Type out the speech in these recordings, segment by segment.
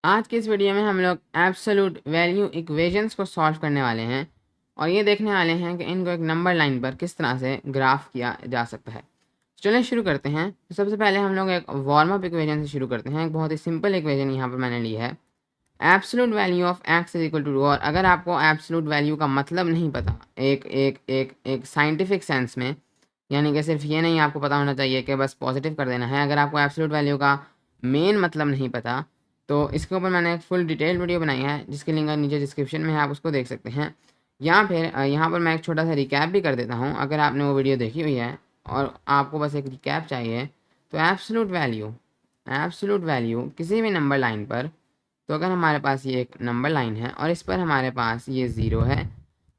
आज के इस वीडियो में हम लोग एब्सोल्यूट वैल्यू इक्वेशंस को सॉल्व करने वाले हैं और ये देखने वाले हैं कि इनको एक नंबर लाइन पर किस तरह से ग्राफ किया जा सकता है। चलिए शुरू करते हैं। तो सबसे पहले हम लोग एक वार्म अप इक्वेशन से शुरू करते हैं। एक बहुत ही सिंपल इक्वेशन यहाँ पर मैंने ली है, absolute value of x is equal to 2। और अगर आपको एब्सोल्यूट वैल्यू का मतलब नहीं पता एक एक एक एक साइंटिफिक सेंस में, यानी कि सिर्फ ये नहीं आपको पता होना चाहिए कि बस पॉजिटिव कर देना है, अगर आपको एब्सोल्यूट वैल्यू का मेन मतलब नहीं पता तो इसके ऊपर मैंने एक फुल डिटेल वीडियो बनाई है जिसकी लिंक नीचे डिस्क्रिप्शन में है, आप उसको देख सकते हैं। या फिर यहाँ पर मैं एक छोटा सा रिकैप भी कर देता हूँ अगर आपने वो वीडियो देखी हुई है और आपको बस एक रिकैप चाहिए। तो एब्सोल्यूट वैल्यू किसी भी नंबर लाइन पर, तो अगर हमारे पास ये एक नंबर लाइन है और इस पर हमारे पास ये 0 है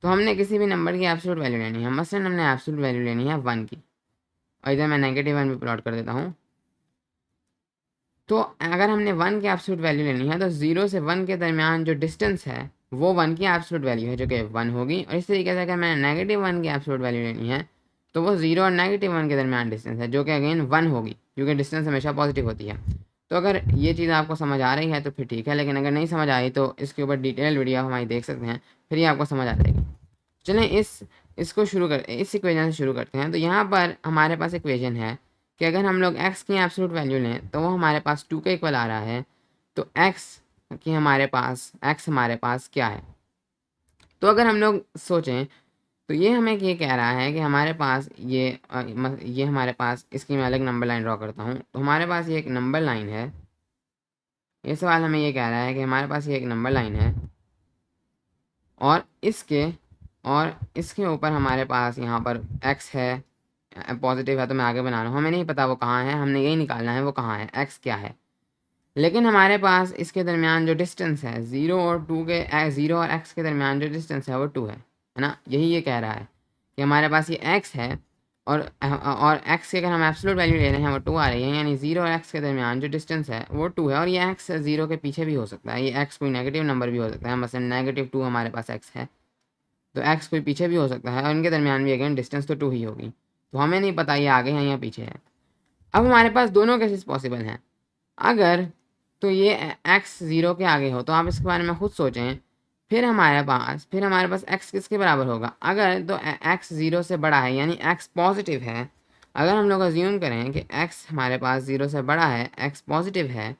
तो हमने किसी भी नंबर की एब्सोल्यूट वैल्यू लेनी है। मसलन हमने एब्सोल्यूट वैल्यू लेनी है 1 की, और इधर मैं -1 भी प्लॉट कर देता हूँ। तो अगर हमने 1 की एब्सोल्यूट वैल्यू लेनी है तो 0 से 1 के दरमियान जो डिस्टेंस है वो 1 की एब्सोल्यूट वैल्यू है जो कि 1 होगी। और इस तरीके से अगर मैंने -1 की एब्सोल्यूट वैल्यू लेनी है तो वो 0 और -1 के दरमियान डिस्टेंस है जो कि अगेन 1 होगी, क्योंकि डिस्टेंस हमेशा पॉजिटिव होती है। तो अगर ये चीज़ आपको समझ आ रही है तो फिर ठीक है, लेकिन अगर नहीं समझ आई तो इसके ऊपर डिटेल वीडियो हमारी देख सकते हैं, फिर ये आपको समझ आ जाएगी। चलें इस इक्वेशन से शुरू करते हैं। तो यहाँ पर हमारे पास इक्वेशन है कि अगर हम लोग x की एब्सोल्यूट वैल्यू लें तो वो हमारे पास 2 के इक्वल आ रहा है। तो x हमारे पास क्या है। तो अगर हम लोग सोचें तो ये हमें ये कह रहा है कि हमारे पास ये हमारे पास, इसकी मैं अलग नंबर लाइन ड्रॉ करता हूँ। तो हमारे पास ये एक नंबर लाइन है। ये सवाल हमें ये कह रहा है कि हमारे पास ये एक नंबर लाइन है और इसके ऊपर हमारे पास यहाँ पर x है, पॉजिटिव है तो मैं आगे बना रहा हूँ, हमें नहीं पता वो कहाँ है, हमने यही निकालना है वो कहाँ है, x क्या है। लेकिन हमारे पास इसके दरमियान जो डिस्टेंस है 0 और 2 के 0 और x के दरमियान जो डिस्टेंस है वो 2 है ना। यही ये कह रहा है कि हमारे पास ये x है और x की अगर हम एब्सोल्यूट वैल्यू ले रहे हैं वो 2 आ रही है, यानी 0 और x के दरमियान जो डिस्टेंस है वो 2 है। और ये x 0 के पीछे भी हो सकता है, ये x कोई नेगेटिव नंबर भी हो सकता है, मसलन -2 हमारे पास x है तो x कोई पीछे भी हो सकता है और इनके दरमियान भी अगेन डिस्टेंस तो 2 ही होगी। तो हमें नहीं पता ये आगे है या पीछे है। अब हमारे पास दोनों केसेस पॉसिबल हैं। अगर तो ये x 0 के आगे हो तो आप इसके बारे में खुद सोचें। फिर हमारे पास x किसके बराबर होगा। अगर तो x 0 से बड़ा है यानी x पॉजिटिव है। अगर हम लोग अज्यूम करें कि x हमारे पास 0 से बड़ा है, x पॉजिटिव है,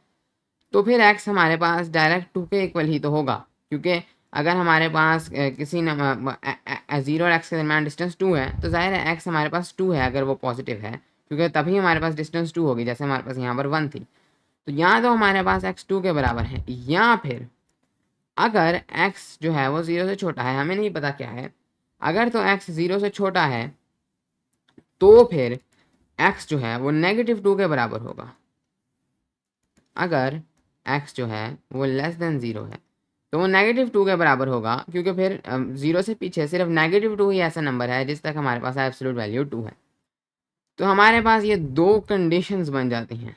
तो फिर x हमारे पास डायरेक्ट 2 के इक्वल ही तो होगा, क्योंकि अगर हमारे पास किसी 0 और x के दरमियान डिस्टेंस 2 है तो जाहिर है x हमारे पास 2 है अगर वो पॉजिटिव है, क्योंकि तभी हमारे पास डिस्टेंस 2 होगी, जैसे हमारे पास यहाँ पर 1 थी। तो यहाँ तो हमारे पास x 2 के बराबर है, या फिर अगर x जो है वो 0 से छोटा है, हमें नहीं पता क्या है, अगर तो x 0 से छोटा है तो फिर x जो है वो -2 के बराबर होगा। अगर x जो है वो <0 है तो वो -2 के बराबर होगा, क्योंकि फिर 0 से पीछे सिर्फ -2 ही ऐसा नंबर है जिस तक हमारे पास एब्सोल्यूट वैल्यू 2 है। तो हमारे पास ये दो कंडीशंस बन जाती हैं।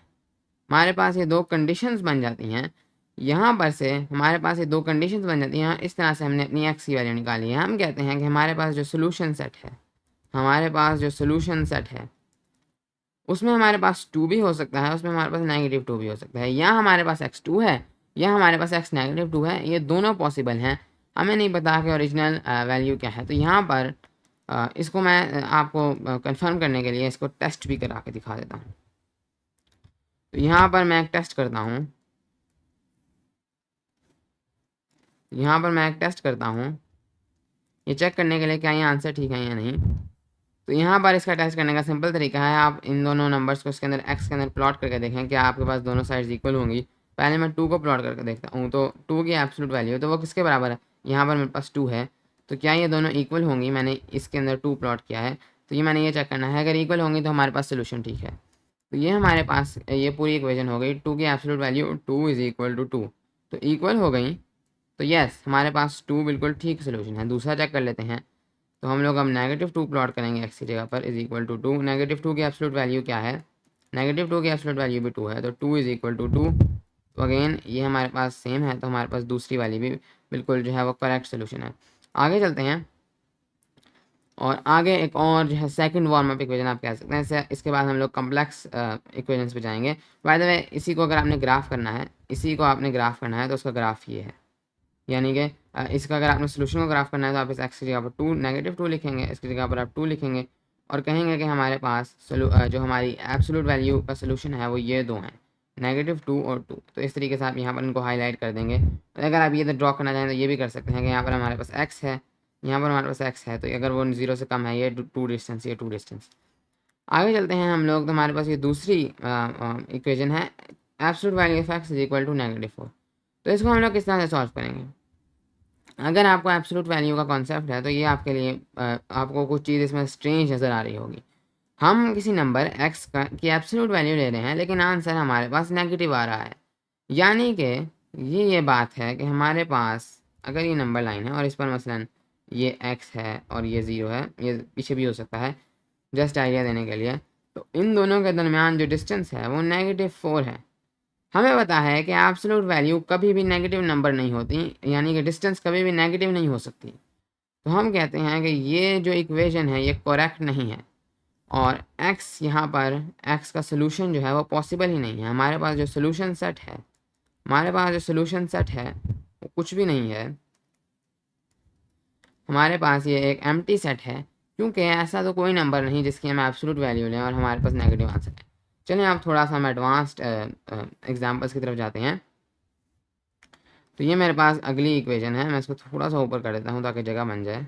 यहाँ पर से हमारे पास ये दो कंडीशंस बन जाती हैं। इस तरह से हमने अपनी x की वैल्यू निकाली है। हम कहते हैं कि हमारे पास जो सोल्यूशन सेट है उसमें हमारे पास 2 भी हो सकता है, उसमें हमारे पास -2 भी हो सकता है, या हमारे पास x 2 है या हमारे पास x -2 है। ये दोनों पॉसिबल हैं। हमें नहीं पता कि ओरिजिनल वैल्यू क्या है। तो यहाँ पर इसको मैं आपको कंफर्म करने के लिए इसको टेस्ट भी करा के दिखा देता हूँ। तो यहाँ पर मैं एक टेस्ट करता हूँ, ये चेक करने के लिए क्या ये आंसर ठीक है या नहीं। तो यहाँ पर इसका टेस्ट करने का सिंपल तरीका है, आप इन दोनों नंबर्स को इसके अंदर x के अंदर प्लॉट करके देखें कि आपके पास दोनों साइड्स इक्वल होंगी। पहले मैं 2 को प्लॉट करके देखता हूँ, तो 2 की एब्सोल्यूट वैल्यू तो वो किसके बराबर है, यहाँ पर मेरे पास 2 है, तो क्या ये दोनों इक्वल होंगी। मैंने इसके अंदर 2 प्लॉट किया है तो ये मैंने ये चेक करना है, अगर इक्वल होंगी तो हमारे पास सोल्यूशन ठीक है। तो ये हमारे पास ये पूरी इक्वेशन हो गई, 2 की absolute value 2 is equal to 2, तो इक्वल हो गई। तो यस हमारे पास 2 बिल्कुल ठीक सोल्यूशन है। दूसरा चेक कर लेते हैं। तो हम लोग अब -2 प्लॉट करेंगे x की जगह पर, इज इक्वल टू 2। -2 की एब्सोल्यूट वैल्यू क्या है, -2 की एब्सोल्यूट वैल्यू भी 2 है, तो 2 इज इक्वल टू 2। तो अगेन ये हमारे पास सेम है, तो हमारे पास दूसरी वाली भी बिल्कुल जो है वो करेक्ट सोल्यूशन है। आगे चलते हैं। और आगे एक और जो है सेकंड वार्म अप इक्वेशन आप कह सकते हैं। इसके बाद हम लोग कॉम्प्लेक्स इक्वेशंस पे जाएंगे। बाय द वे इसी को अगर आपने ग्राफ करना है, इसी को आपने ग्राफ करना है तो उसका ग्राफ ये है, यानी कि इसका अगर आपने सोल्यूशन को ग्राफ करना है तो आप इस एक्स की जगह पर -2 लिखेंगे, इसकी जगह पर आप 2 लिखेंगे और कहेंगे कि हमारे पास जो हमारी एब्सोल्यूट वैल्यू का सोल्यूशन है वो ये दो हैं, -2 और 2। तो इस तरीके से आप यहाँ पर इनको हाईलाइट कर देंगे। अगर आप ये ड्रॉ करना चाहें तो ये भी कर सकते हैं कि यहाँ पर हमारे पास एक्स है, यहाँ पर हमारे पास एक्स है, तो अगर वो 0 से कम है, ये 2 डिस्टेंस, ये 2 डिस्टेंस। आगे चलते हैं हम लोग, तो हमारे पास ये दूसरी इक्वेशन है, absolute value of x is equal to -4। तो इसको हम लोग किस तरह से सॉल्व करेंगे। अगर आपको एब्सोल्यूट वैल्यू का कॉन्सेप्ट है तो ये आपके लिए आपको कुछ चीज़ इसमें स्ट्रेंज नज़र आ रही होगी। हम किसी नंबर x का की एब्सोल्यूट वैल्यू ले रहे हैं, लेकिन आंसर हमारे पास नेगेटिव आ रहा है। यानी कि ये बात है कि हमारे पास अगर ये नंबर लाइन है और इस पर मसलन ये x है और ये 0 है, ये पीछे भी हो सकता है जस्ट आइडिया देने के लिए, तो इन दोनों के दरमियान जो डिस्टेंस है वो -4 है। हमें पता है कि एब्सोल्यूट वैल्यू कभी भी नेगेटिव नंबर नहीं होती, यानी कि डिस्टेंस कभी भी नेगेटिव नहीं हो सकती। तो हम कहते हैं कि ये जो इक्वेशन है ये करेक्ट नहीं है और x यहाँ पर x का सोल्यूशन जो है वो पॉसिबल ही नहीं है। हमारे पास जो सोल्यूशन सेट है, हमारे पास जो सोल्यूशन सेट है वो कुछ भी नहीं है। हमारे पास ये एक एम्प्टी सेट है, क्योंकि ऐसा तो कोई नंबर नहीं जिसकी हम एब्सोल्यूट वैल्यू लें और हमारे पास नेगेटिव आंसर है। चलिए आप थोड़ा सा हम एडवांस्ड एग्जाम्पल्स की तरफ जाते हैं। तो ये मेरे पास अगली इक्वेशन है, मैं इसको थोड़ा सा ऊपर कर देता हूँ ताकि जगह बन जाए।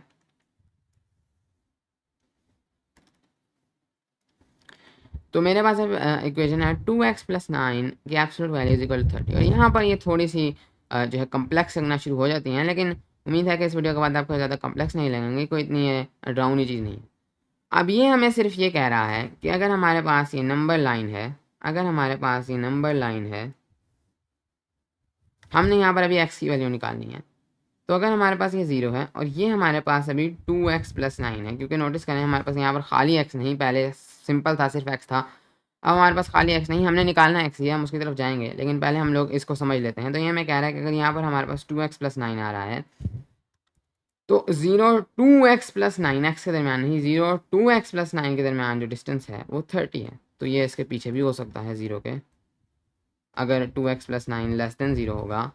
तो मेरे पास इक्वेशन है 2x + 9 की absolute value is equal to 30। और यहाँ पर ये थोड़ी सी जो है कम्प्लेक्स लगना शुरू हो जाती हैं, लेकिन उम्मीद है कि इस वीडियो के बाद आपको ज़्यादा कम्प्लेक्स नहीं लगेंगे, कोई इतनी डरावनी चीज़ नहीं। अब ये हमें सिर्फ ये कह रहा है कि अगर हमारे पास ये नंबर लाइन है, अगर हमारे पास ये नंबर लाइन है, हमने यहाँ पर अभी x की वैल्यू निकालनी है। तो अगर हमारे पास ये 0 है और ये हमारे पास अभी 2x + 9 है, क्योंकि नोटिस करें हमारे पास यहाँ पर खाली x नहीं, पहले सिंपल था, सिर्फ x था। अब हमारे पास खाली x नहीं, हमने निकालना x ही है, हम उसकी तरफ जाएंगे, लेकिन पहले हम लोग इसको समझ लेते हैं। तो ये हमें कह रहा है कि अगर यहाँ पर हमारे पास 2x + 9 आ रहा है तो 2x + 9 x के दरमियान नहीं, 2x + 9 के दरमियान जो डिस्टेंस है वो 30 है। तो ये इसके पीछे भी हो सकता है 0 के, अगर 2x + 9 < 0 होगा।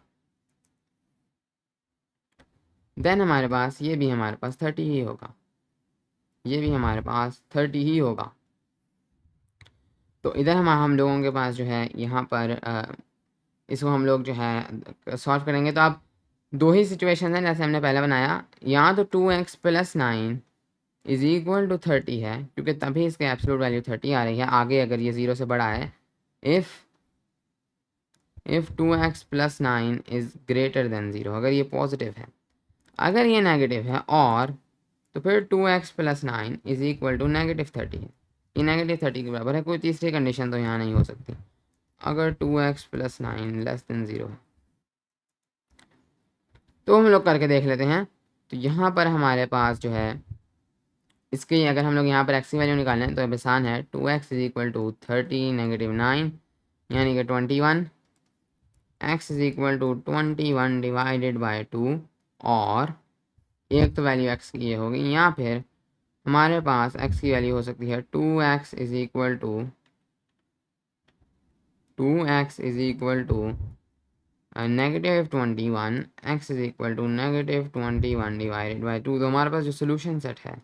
देन हमारे पास ये भी हमारे पास 30 ही होगा, ये भी हमारे पास 30 ही होगा। तो इधर हम लोगों के पास जो है यहाँ पर इसको हम लोग जो है सॉल्व करेंगे। तो आप दो ही सिचुएशन हैं जैसे हमने पहले बनाया, यहाँ तो 2x + 9 इज इक्वल टू 30 है, क्योंकि तभी इसके एब्सोल्यूट वैल्यू 30 आ रही है। आगे अगर ये 0 से बड़ा है, if 2x + 9 is greater than 0, अगर ये पॉजिटिव है, अगर ये नेगेटिव है और तो फिर 2x + 9 इज इक्वल टू -30 है। ये -30 के बराबर है। कोई तीसरी कंडीशन तो यहाँ नहीं हो सकती, अगर 2x + 9 < 0 है। तो हम लोग करके देख लेते हैं। तो यहाँ पर हमारे पास जो है इसके अगर हम लोग यहाँ पर x की वैल्यू निकालें तो आसान है, 2x इज इक्वल टू 30 -9 यानी कि 21, x is equal to 21 divided by 2, और एक तो वैल्यू x की ये होगी, या फिर हमारे पास x की वैल्यू हो सकती है 2x is equal to -21, x is equal to -21 divided by 2। तो हमारे पास जो सोल्यूशन सेट है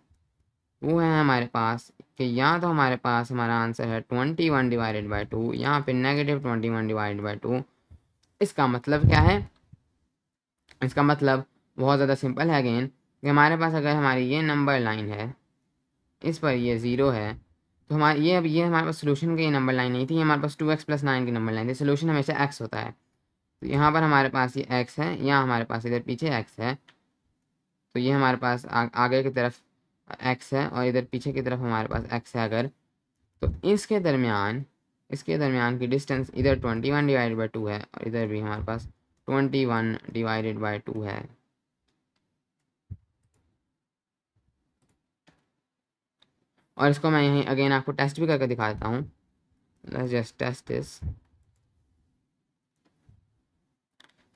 वो है हमारे पास कि या तो हमारे पास हमारा आंसर है 21 डिवाइडेड बाई 2 या फिर -21 डिवाइडेड बाई 2। इसका मतलब क्या है, इसका मतलब बहुत ज़्यादा सिंपल है अगेन, कि हमारे पास अगर हमारी ये नंबर लाइन है, इस पर ये 0 है, तो हमारे ये अब ये हमारे पास सोल्यूशन की नंबर लाइन नहीं थी, हमारे पास 2x + 9 की नंबर लाइन थी। सोल्यूशन हमेशा x होता है, तो यहाँ पर हमारे पास ये x है, यहाँ हमारे पास इधर पीछे x है। तो ये हमारे पास आगे की तरफ x है और इधर पीछे की तरफ हमारे पास x है। अगर तो इसके दरमियान की डिस्टेंस इधर 21 डिवाइडेड बाई 2 है और इधर भी हमारे पास 21 डिवाइडेड बाई 2 है। और इसको मैं यहीं अगेन आपको टेस्ट भी करके दिखा देता हूँ। Let's just test this.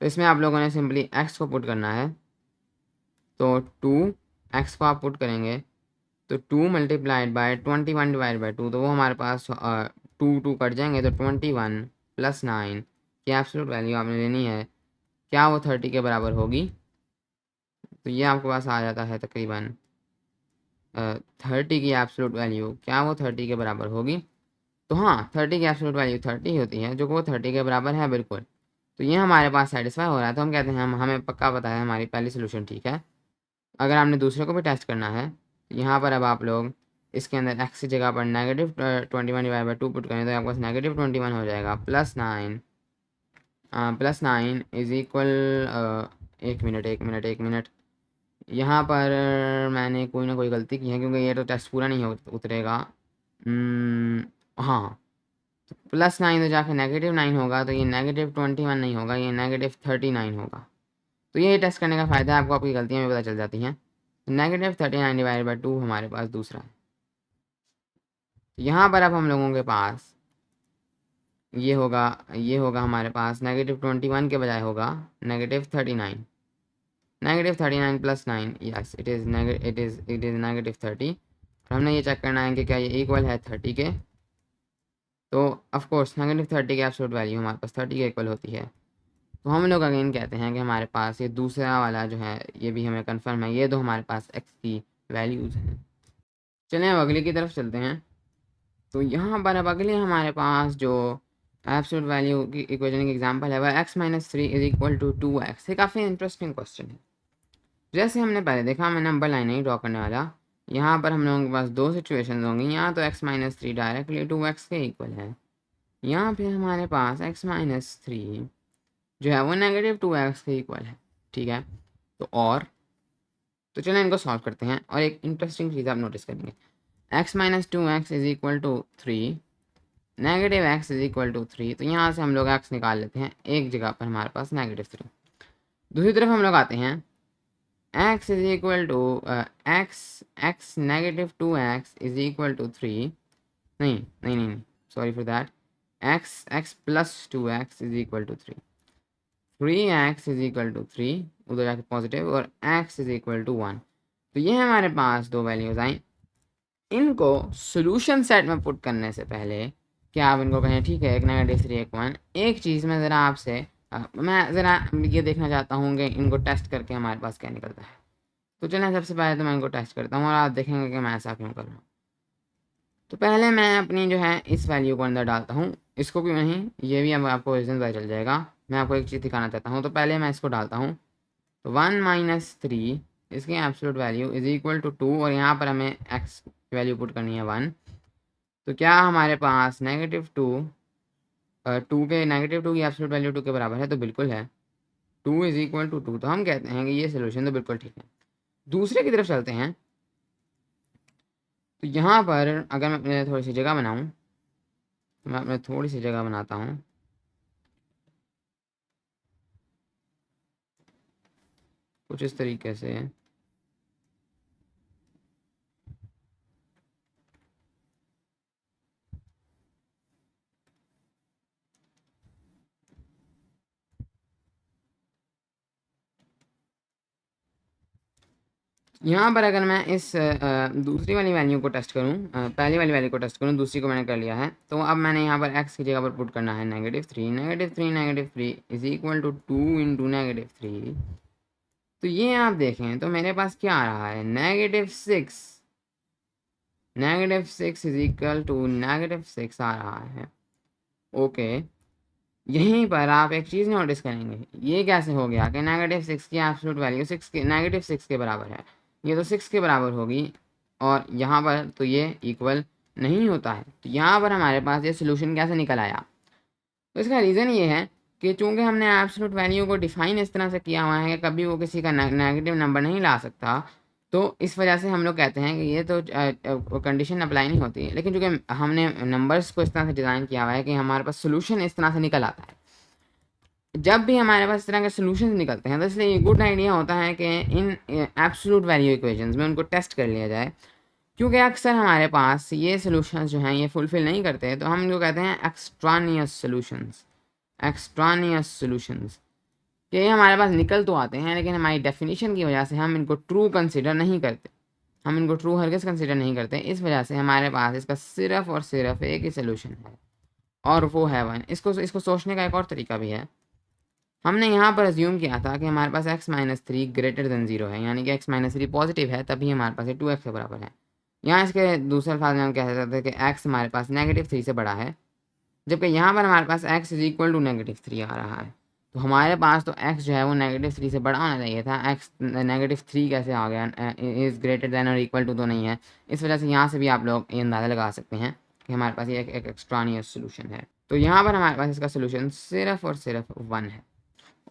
तो इसमें आप लोगों ने सिंपली x को पुट करना है। तो 2x को आप पुट करेंगे तो 2 मल्टीप्लाइड बाय 21 डिवाइड बाय 2, तो वो हमारे पास 2 कट जाएंगे, तो 21 प्लस 9 की एब्सोल्यूट वैल्यू आपने लेनी है, क्या वो 30 के बराबर होगी? तो ये आपके पास आ जाता है तकरीबन 30 की एब्सोल्यूट वैल्यू, क्या वो 30 के बराबर होगी? तो हाँ, 30 की एब्सोल्यूट वैल्यू 30 होती है, जो कि वो 30 के बराबर है बिल्कुल। तो ये हमारे पास सेटिस्फाई हो रहा है, तो हम कहते हैं हमें पक्का पता है हमारी पहली सोल्यूशन ठीक है। अगर आपने दूसरे को भी टेस्ट करना है, तो यहाँ पर अब आप लोग इसके अंदर एक्स की जगह पर -21 डिवाइड बाई 2 पुट करें, तो आपके पास -21 हो जाएगा, +9 इज इक्वल, एक मिनट, यहाँ पर मैंने कोई ना कोई गलती की है, क्योंकि ये तो टेस्ट पूरा नहीं उतरेगा। हाँ, तो +9 तो जाके -9 होगा, तो ये -21 नहीं होगा, ये -39 होगा। तो ये टेस्ट करने का फ़ायदा है, आपको आपकी गलतियाँ भी पता चल जाती हैं। तो -39 डिवाइड बाई 2 हमारे पास दूसरा है। तो यहाँ पर अब हम लोगों के पास ये होगा हमारे पास -21 के बजाय होगा -39, -39 + 9, यस इट इज़ -30। और हमने ये चेक करना है कि क्या ये इक्वल है 30 के। तो ऑफ कोर्स -30 की एब्सोल्यूट वैल्यू हमारे पास 30 के इक्वल होती है। तो हम लोग अगेन कहते हैं कि हमारे पास ये दूसरा वाला जो है, ये भी हमें कंफर्म है, ये दो हमारे पास एक्स की वैल्यूज़ हैं। चलें अब अगले की तरफ चलते हैं। तो यहाँ पर अब अगले हमारे पास जो एब्सोल्यूट वैल्यू की इक्वेशन की एग्जांपल है, वह x-3 is equal to 2x। ये काफ़ी इंटरेस्टिंग क्वेश्चन है। जैसे हमने पहले देखा, मैं नंबर लाइन नहीं ड्रॉ करने वाला। यहाँ पर हम लोगों के पास दो सिचुएशन होंगी। यहाँ तो x-3 डायरेक्टली 2x के इक्वल है, यहाँ पे हमारे पास x-3 जो है वो -2x के इक्वल है, ठीक है। तो चलें इनको सॉल्व करते हैं, और एक इंटरेस्टिंग चीज़ आप नोटिस करेंगे, x-2x is equal to 3, -x is equal to 3। तो यहाँ से हम लोग x निकाल लेते हैं, एक जगह पर हमारे पास -3। दूसरी तरफ हम लोग आते हैं, x is equal to x -2x is equal to 3, नहीं, sorry for that, x plus 2x is equal to 3, 3x is equal to 3, उधर जाके पॉजिटिव, और x इज इक्वल टू 1। तो ये हमारे पास दो वैल्यूज आई। इनको सोल्यूशन सेट में पुट करने से पहले क्या आप इनको कहें, ठीक है, एक -3 एक 1, एक चीज़ में ज़रा आपसे मैं ज़रा ये देखना चाहता हूँ कि इनको टेस्ट करके हमारे पास क्या निकलता है। तो चलें सबसे पहले तो मैं इनको टेस्ट करता हूँ, और आप देखेंगे कि मैं ऐसा क्यों कर रहा हूँ। तो पहले मैं अपनी जो है इस वैल्यू को अंदर डालता हूँ, इसको क्यों नहीं, ये भी अब आपको रीज़न पता चल जाएगा। मैं आपको एक चीज़ दिखाना चाहता हूँ, तो पहले मैं इसको डालता हूँ। तो 1 - 3 इसकी absolute value is equal to 2, और यहाँ पर हमें एक्स वैल्यू पुट करनी है 1। तो क्या हमारे पास -2 के -2 की एब्सोल्यूट वैल्यू 2 के बराबर है? तो बिल्कुल है, 2 इज इक्वल टू 2। तो हम कहते हैं कि ये सोल्यूशन तो बिल्कुल ठीक है। दूसरे की तरफ चलते हैं। तो यहाँ पर अगर मैं अपने थोड़ी सी जगह बनाऊँ, तो मैं अपने थोड़ी सी जगह बनाता हूँ कुछ इस तरीके से। यहाँ पर अगर मैं इस दूसरी वाली वैल्यू को टेस्ट करूँ, पहली वाली वैल्यू को टेस्ट करूँ, दूसरी को मैंने कर लिया है, तो अब मैंने यहाँ पर x की जगह पर पुट करना है -3 इज इक्वल टू 2 इंटू -3। तो ये आप देखें तो मेरे पास क्या आ रहा है, -6 इज इक्वल टू -6 आ रहा है। ओके, यहीं पर आप एक चीज़ नोटिस करेंगे, ये कैसे हो गया कि -6 की एब्सोल्यूट वैल्यू -6 के बराबर है, ये तो 6 के बराबर होगी, और यहाँ पर तो ये इक्वल नहीं होता है। तो यहाँ पर हमारे पास ये सोल्यूशन कैसे निकल आया? तो इसका रीज़न ये है कि चूंकि हमने एब्सोल्यूट वैल्यू को डिफाइन इस तरह से किया हुआ है कि कभी वो किसी का नेगेटिव नंबर नहीं ला सकता, तो इस वजह से हम लोग कहते हैं कि ये तो कंडीशन अप्लाई नहीं होती। लेकिन चूंकि हमने नंबर्स को इस तरह से डिज़ाइन किया हुआ है कि हमारे पास सोल्यूशन इस तरह से निकल आता है, जब भी हमारे पास इस तरह के सोल्यूशन निकलते हैं, तो इसलिए ये गुड आइडिया होता है कि इन एब्सोल्यूट वैल्यू इक्वेशंस में उनको टेस्ट कर लिया जाए, क्योंकि अक्सर हमारे पास ये सोल्यूशंस जो हैं ये फुलफिल नहीं करते, तो हम इनको कहते हैं एक्सट्रानियस सोल्यूशंस, कि ये हमारे पास निकल तो आते हैं, लेकिन हमारी डेफिनेशन की वजह से हम इनको ट्रू कंसिडर नहीं करते, हम इनको ट्रू हरगिज़ कंसिडर नहीं करते। इस वजह से हमारे पास इसका सिर्फ़ और सिर्फ़ एक ही सॉल्यूशन है और वो है 1। इसको सोचने का एक और तरीका भी है। हमने यहाँ पर अज्यूम किया था कि हमारे पास x-3 ग्रेटर देन 0 है, यानी कि x-3 पॉजिटिव है, तभी हमारे पास ये 2x के बराबर है। यहाँ इसके दूसरे अल्फाज में हम कह सकते हैं कि x हमारे पास -3 से बड़ा है, जबकि यहाँ पर हमारे पास x इज इक्वल टू -3 आ रहा है। तो हमारे पास तो x जो है वो -3 से बड़ा होना चाहिए था। x -3 कैसे आ गया, इज़ ग्रेटर देन और इक्वल टू तो नहीं है। इस वजह से यहाँ से भी आप लोग ये अंदाज़ा लगा सकते हैं कि हमारे पास ये एक एक्स्ट्रानियस सोल्यूशन है। तो यहाँ पर हमारे पास इसका सोल्यूशन सिर्फ और सिर्फ 1 है।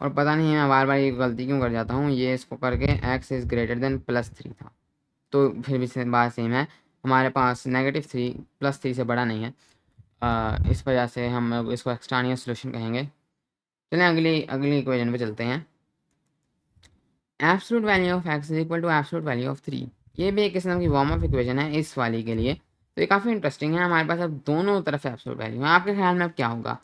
और पता नहीं मैं बार बार ये गलती क्यों कर जाता हूँ, ये इसको करके x इज़ ग्रेटर देन +3 था, तो फिर भी बात सेम है। हमारे पास -3 +3 से बड़ा नहीं है, इस वजह से हम लोग इसको एक्सट्रानियस सोल्यूशन कहेंगे। चलें अगली इक्वेशन पे चलते हैं। Absolute value of x is equal to absolute value of 3। ये भी एक किस्म की वार्म अप इक्वेशन है इस वाली के लिए, तो ये काफ़ी इंटरेस्टिंग है। हमारे पास अब दोनों तरफ एब्सोल्यूट वैल्यू है। आपके ख्याल में अब क्या होगा?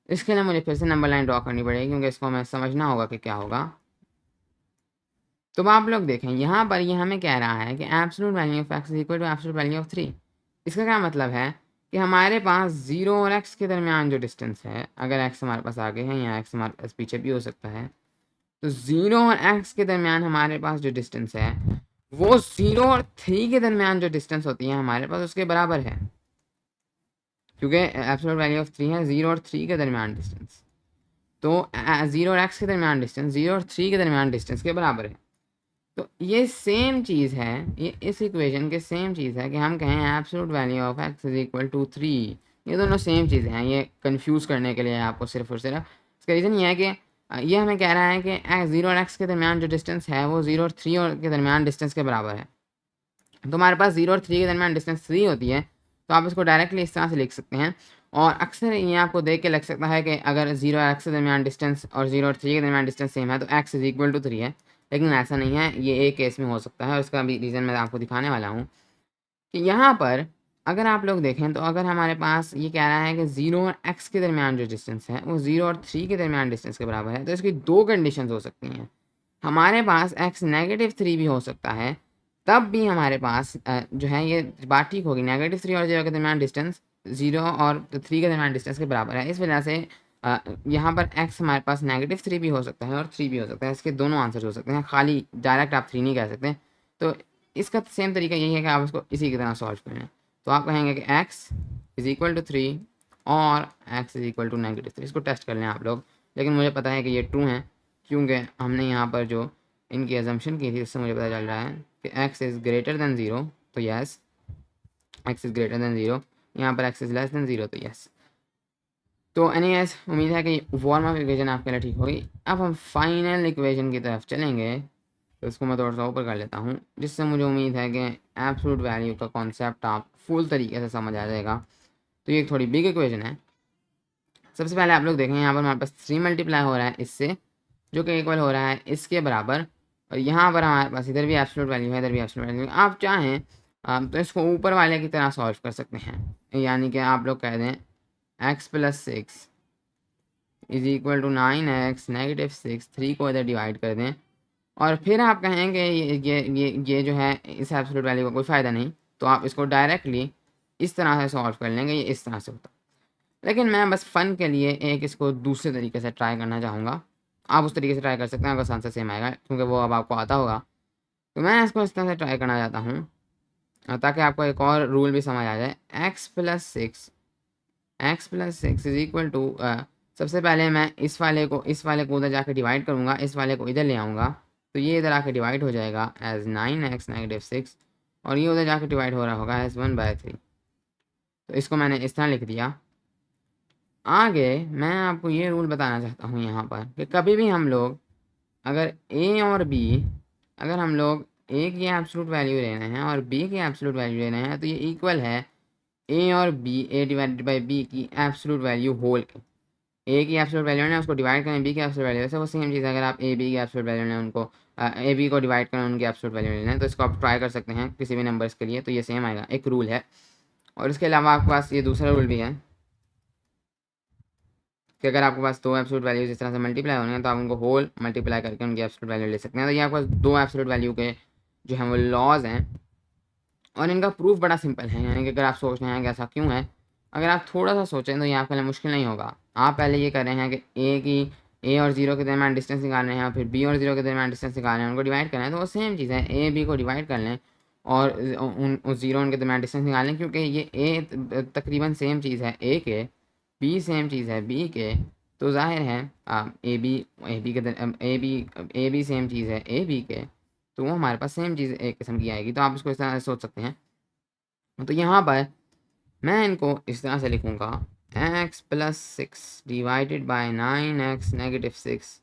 इसके लिए मुझे फिर से नंबर लाइन ड्रॉ करनी पड़ेगी, क्योंकि इसको हमें समझना होगा कि क्या होगा। तो आप लोग देखें, यहाँ पर ये हमें कह रहा है कि absolute value of x is equal to absolute value of 3। इसका क्या मतलब है कि हमारे पास 0 और x के दरमियान जो डिस्टेंस है, अगर x हमारे पास आगे है या x हमारे पास पीछे भी हो सकता है, तो 0 और x के दरमियान हमारे पास जो डिस्टेंस है वो 0 और 3 के दरमियान जो डिस्टेंस होती है हमारे पास उसके बराबर है, क्योंकि एब्सोल्यूट वैल्यू ऑफ 3 है 0 और 3 के दरमियान डिस्टेंस। तो 0 और x के दरमियान डिस्टेंस 0 और 3 के दरमियान डिस्टेंस के बराबर है। तो ये सेम चीज़ है, ये इस इक्वेशन के सेम चीज़ है कि हम कहें absolute value of x is equal to 3। ये दोनों सेम चीज़ें हैं, ये कंफ्यूज करने के लिए आपको सिर्फ और सिर्फ। इसका रीज़न ये है कि ये हमें कह रहा है कि 0 और x के दरमियान जो डिस्टेंस है वो 0 और 3 और के दरमियान डिस्टेंस के बराबर है। तो हमारे पास 0 और 3 के दरमियान डिस्टेंस 3 होती है, तो आप इसको डायरेक्टली इस तरह से लिख सकते हैं। और अक्सर ये आपको देख के लग सकता है कि अगर 0 और x के दरमियान डिस्टेंस और 0 और 3 के दरमियान डिस्टेंस सेम है तो x इज इक्वल टू 3 है, लेकिन ऐसा नहीं है। ये एक केस में हो सकता है, और इसका भी रीज़न मैं आपको दिखाने वाला हूँ कि यहाँ पर अगर आप लोग देखें तो अगर हमारे पास ये कह रहा है कि 0 और x के दरमियान जो डिस्टेंस है वो 0 और 3 के दरमियान डिस्टेंस के बराबर है, तो इसकी दो कंडीशंस हो सकती हैं। हमारे पास x -3 भी हो सकता है, तब भी हमारे पास जो है ये बात ठीक होगी। -3 और 0 के दरमियान डिस्टेंस 0 और 3 के दरमियान डिस्टेंस के बराबर है। इस वजह से यहाँ पर x हमारे पास -3 भी हो सकता है और 3 भी हो सकता है। इसके दोनों आंसर हो सकते हैं, खाली डायरेक्ट आप 3 नहीं कह सकते। तो इसका सेम तरीका यही है कि आप इसको इसी की तरह सॉल्व करें। तो आप कहेंगे कि x इज़ इक्वल टू 3 और x इज़ इक्वल टू -3। इसको टेस्ट कर लें आप लोग, लेकिन मुझे पता है कि ये ट्रू है, क्योंकि हमने यहाँ पर जो इनकी एजम्पशन की थी उससे मुझे पता चल रहा है कि x इज़ ग्रेटर देन 0, तो yes x is greater than 0। यहाँ पर x इज़ लेस देन 0, तो यस। तो एनीवेज उम्मीद है कि वार्म अप इक्वेशन आपके लिए ठीक होगी। अब हम फाइनल इक्वेशन की तरफ चलेंगे, तो इसको मैं थोड़ा सा ऊपर कर लेता हूँ, जिससे मुझे उम्मीद है कि एब्सोल्यूट वैल्यू का कॉन्सेप्ट आप फुल तरीके से समझ आ जाएगा। तो ये एक थोड़ी बिग इक्वेशन है। सबसे पहले आप लोग देखें, यहाँ पर हमारे पास 3 मल्टीप्लाई हो रहा है इससे, जो कि इक्वल हो रहा है इसके बराबर। और यहाँ पर हमारे पास इधर भी एब्सोल्यूट वैल्यू है, इधर भी एब्सोल्यूट वैल्यू है। आप चाहें तो इसको ऊपर वाले की तरह सॉल्व कर सकते हैं, यानी कि आप लोग कह दें x + 6 is equal to 9x -6, 3 को इधर डिवाइड कर दें, और फिर आप कहेंगे ये जो है इस एब्सोल्यूट वैल्यू का कोई फ़ायदा नहीं, तो आप इसको डायरेक्टली इस तरह से सॉल्व कर लेंगे, ये इस तरह से होता। लेकिन मैं बस फ़न के लिए एक इसको दूसरे तरीके से ट्राई करना चाहूँगा। आप उस तरीके से ट्राई कर सकते हैं, अगर आंसर सेम आएगा, क्योंकि वो अब आपको आता होगा। तो मैं इसको इस तरह से ट्राई करना चाहता हूँ, ताकि आपको एक और रूल भी समझ आ जाए। x + 6 इज इक्वल टू, सबसे पहले मैं इस वाले को उधर जाके डिवाइड करूँगा, इस वाले को इधर ले आऊँगा, तो ये इधर आके डिवाइड हो जाएगा एज 9x -6, और ये उधर जाके डिवाइड हो रहा होगा एज 1/3। तो इसको मैंने इस तरह लिख दिया। आगे मैं आपको ये रूल बताना चाहता हूँ यहाँ पर कि कभी भी हम लोग अगर a और b, अगर हम लोग a की एब्सोल्यूट वैल्यू लेना है और b की एब्सोल्यूट वैल्यू लेना है, तो ये इक्वल है a और b, a divided by b की एब्सोल्यूट वैल्यू होल के। a की एब्सोल्यूट वैल्यू लेना है, उसको डिवाइड करें b की एब्सोल्यूट वैल्यू से, वो सेम चीज़ है। अगर आप a b की एब्सोल्यूट वैल्यू लेना है, उनको a b को डिवाइड करें उनकी एब्सोल्यूट वैल्यू लेना है, तो इसको आप ट्राई कर सकते हैं किसी भी नंबर्स के लिए, तो ये सेम आएगा, एक रूल है। और इसके अलावा आपके पास ये दूसरा रूल भी है कि अगर आपके पास दो एब्सोल्यूट वैल्यूज इस तरह से मल्टीप्लाई होने हैं, तो आप उनको होल मल्टीप्लाई करके उनकी एब्सोल्यूट वैल्यू ले सकते हैं। तो ये आपके पास दो एब्सोल्यूट वैल्यू के जो हैं वो लॉज हैं, और इनका प्रूफ बड़ा सिंपल है, यानी कि अगर आप सोच रहे हैं कि ऐसा क्यों है, अगर आप थोड़ा सा सोचें तो ये आपके लिए मुश्किल नहीं होगा। आप पहले ये कर रहे हैं कि ए और 0 के दरमियान डिस्टेंस निकाल रहे हैं, और फिर बी और 0 के दरमियान डिस्टेंस निकाल रहे हैं, उनको डिवाइड करना है। तो वो सेम चीज़ है, ए बी को डिवाइड कर लें और उन 0 उनके दरमियान डिस्टेंस निकाल लें, क्योंकि ये ए तकरीबन सेम चीज़ है ए के, बी सेम चीज़ है बी के, तो जाहिर है ए बी सेम चीज़ है ए बी के, तो वो हमारे पास सेम चीज़ एक किस्म की आएगी। तो आप इसको इस तरह से सोच सकते हैं। तो यहाँ पर मैं इनको इस तरह से लिखूँगा, x plus 6 divided by 9x negative 6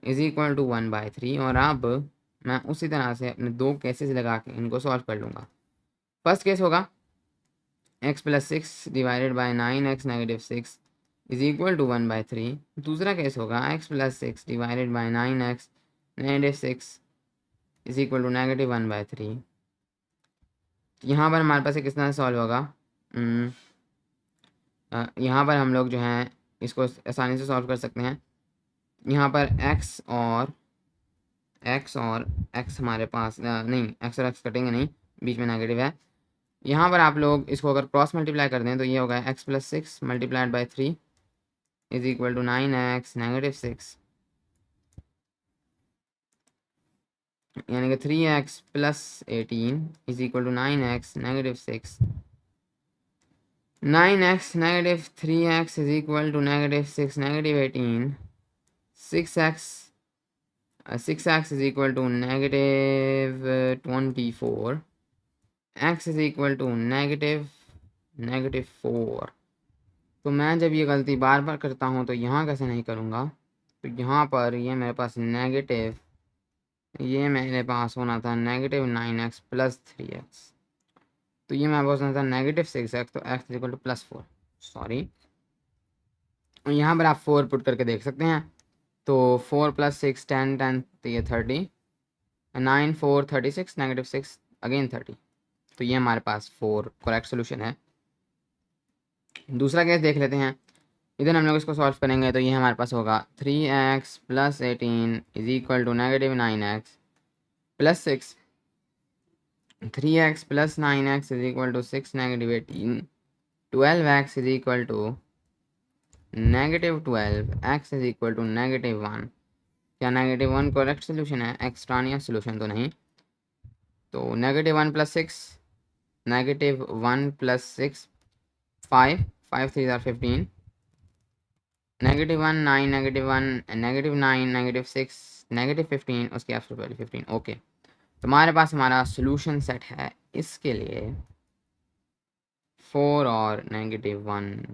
is equal to 1/3। और अब मैं उसी तरह से अपने दो केसेस लगा के इनको सॉल्व कर लूँगा। फर्स्ट केस होगा x plus 6 divided by 9x negative 6 is equal to 1/3। दूसरा केस होगा x plus 6 divided by 9x negative 6 is equal to negative 1/3। यहाँ पर हमारे पास किस तरह से सॉल्व होगा, यहाँ पर हम लोग जो हैं इसको आसानी से सॉल्व कर सकते हैं। यहाँ पर x और x हमारे पास नहीं, x और x कटेंगे नहीं, बीच में नेगेटिव है। यहाँ पर आप लोग इसको अगर क्रॉस मल्टीप्लाई कर दें तो ये होगा x plus 6 multiplied by 3 is equal to 9x negative 6, यानी कि 3x plus 18 is equal to 9x negative 6। 9x negative 3x is equal to negative 6 negative 18। 6x is equal to negative 24, x is equal to negative 4। तो मैं जब ये गलती बार बार करता हूँ तो यहाँ कैसे नहीं करूँगा, तो यहाँ पर ये मेरे पास नेगेटिव, ये मेरे पास होना था नेगेटिव 9x प्लस 3x, तो ये मेरे पास होना था नेगेटिव 6x, तो x is equal two plus 4, sorry. यहाँ पर आप 4 पुट करके देख सकते हैं। तो 4 प्लस 6 10 10, तो ये 30, 9 4 36 नेगेटिव 6 अगेन 30। तो ये हमारे पास 4 करेक्ट सोल्यूशन है। दूसरा केस देख लेते हैं। इधर हम लोग इसको सॉल्व करेंगे तो ये हमारे पास होगा 3x plus 18 is equal to negative 9x plus 6। 3x plus 9x is equal to 6 negative 18। 12x is equal to negative 12, x is equal to negative 1। क्या नेगेटिव 1 करेक्ट सोल्यूशन है, एक्सट्रानियस सोल्यूशन तो नहीं। तो negative 1 plus 6, negative 1 plus 6 5, 5 3 are 15, negative 1 9, negative 1 negative 9 negative 6 negative 15, उसकी absolute value 15। Okay, तो हमारे पास हमारा solution set है इसके लिए 4 और नेगेटिव 1।